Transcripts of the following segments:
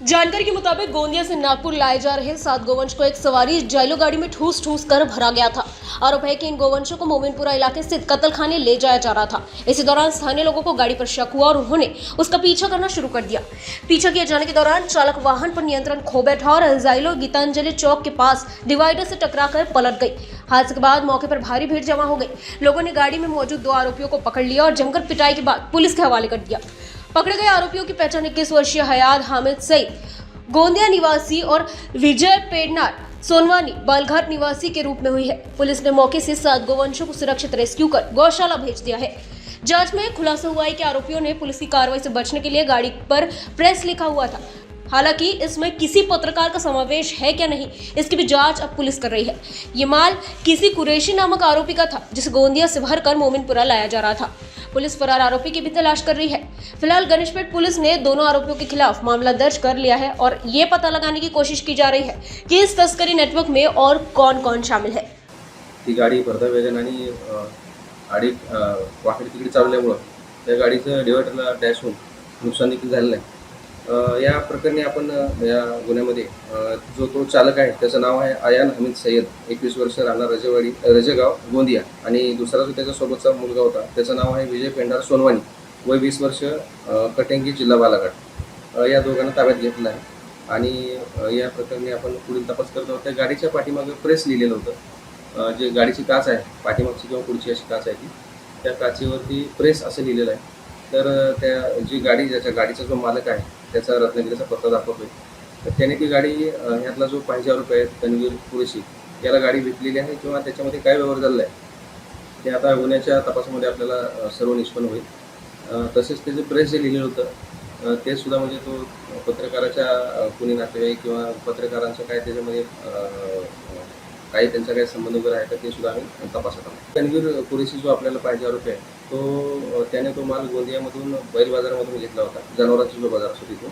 जानकारी के मुताबिक गोंदिया से नागपुर लाए जा रहे 7 गोवंश को एक सवारी जैलो गाड़ी में ठूस ठूस कर भरा गया था। आरोप है कि इन गोवंशों को मोमिनपुरा इलाके स्थित कत्लखाने ले जाया जा रहा था। इसी दौरान स्थानीय लोगों को गाड़ी पर शक हुआ और उन्होंने उसका पीछा करना शुरू कर दिया। पीछा किए जाने के दौरान चालक वाहन पर नियंत्रण खो बैठा और जैलो गीतांजलि चौक के पास डिवाइडर से टकराकर पलट गई। हादसे के बाद मौके पर भारी भीड़ जमा हो गई। लोगों ने गाड़ी में मौजूद 2 आरोपियों को पकड़ लिया और जमकर पिटाई के बाद पुलिस के हवाले कर दिया। पकड़े गए आरोपियों की पहचान 21 वर्षीय हयात हामिद सईद गोंदिया निवासी और विजय पेडनार सोनवानी बालघाट निवासी के रूप में हुई है। पुलिस ने मौके से 7 गोवंशों को सुरक्षित रेस्क्यू कर गौशाला भेज दिया है। जांच में खुलासा हुआ है कि आरोपियों ने पुलिस की कार्रवाई से बचने के लिए गाड़ी पर प्रेस लिखा हुआ था। हालांकि इसमें किसी पत्रकार का समावेश है क्या नहीं, इसकी भी जांच अब पुलिस कर रही है। ये माल किसी कुरैशी नामक आरोपी का था, जिसे गोंदिया से भरकर मोमिनपुरा लाया जा रहा था। पुलिस फरार आरोपी की भी तलाश कर रही है। फिलहाल गणेशपेट पुलिस ने दोनों आरोपियों के खिलाफ मामला दर्ज कर लिया है और ये पता लगाने की कोशिश की जा रही है कि इस तस्करी नेटवर्क में और कौन कौन शामिल है। ती गाडी भरता वेगाने आणि गाडी वाकडी तिकडे चालल्यामुळं त्या गाडीचं डिवायडरला डॅश होऊन नुकसान देखील झालेलं आहे। या प्रकरणी आपण या गुन्ह्यामध्ये जो तो चालक आहे त्याचं नाव आहे आयान हमीद सय्यद, 21 वर्ष, राहणार रजेगाव गोंदिया, आणि दुसरा जो त्याच्यासोबतचा मुलगा होता त्याचं नाव आहे विजय पेंढार सोनवानी, वय 20 वर्ष, कटेंगी, जिल्हा बालाघाट। या दोघांना ताब्यात घेतलं आहे आणि या प्रकरणी आपण पुढील तपास करत आहोत। त्या गाडीच्या पाठीमागे प्रेस लिहिलेलं होतं, जे गाडीची काच आहे पाठीमागची किंवा पुढची अशी काच आहे ती, त्या काचेवरती प्रेस असं लिहिलेलं आहे। तर त्या जी गाडी ज्याच्या गाडीचा जो मालक आहे त्याचा रत्नागिरीचा पत्ता दाखवतोय, तर त्याने ती गाडी ह्यातला जो 5,000 रुपये तन्वीर कुरेशी याला गाडी विकलेली आहे किंवा त्याच्यामध्ये काय व्यवहार झालेला आहे ते आता गुन्ह्याच्या तपासामध्ये आपल्याला सर्व निष्पन्न होईल। तसेच त्याचे प्रेस जे लिहिलेलं होतं ते सुद्धा म्हणजे तो पत्रकाराच्या कुणी नातेवाईक किंवा पत्रकारांचं काय त्याच्यामध्ये काही त्यांचा काही संबंध वगैरे आहे तर ते सुद्धा आम्ही तपासत आहोत। तन्वीर कुरेशी जो आपल्याला 5,000 रुपये त्याने तो माल गोंदियामधून बैल बाजारामधून घेतला होता, जनावरांचा जो बाजार असतो तिथून,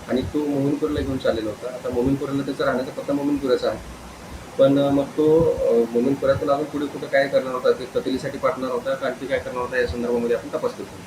आणि तो मोमिनपुराला घेऊन चाललेला होता। आता मोमिनपुराला त्याचा राहण्याचा पत्ता मोमिनपुराचा आहे, पण मग तो मोमिनपुरातून अजून पुढे कुठं काय करणार होता, ते कतलीसाठी पाठवणार होता का आणखी काय करणार होता या संदर्भामध्ये आपण तपास करतो।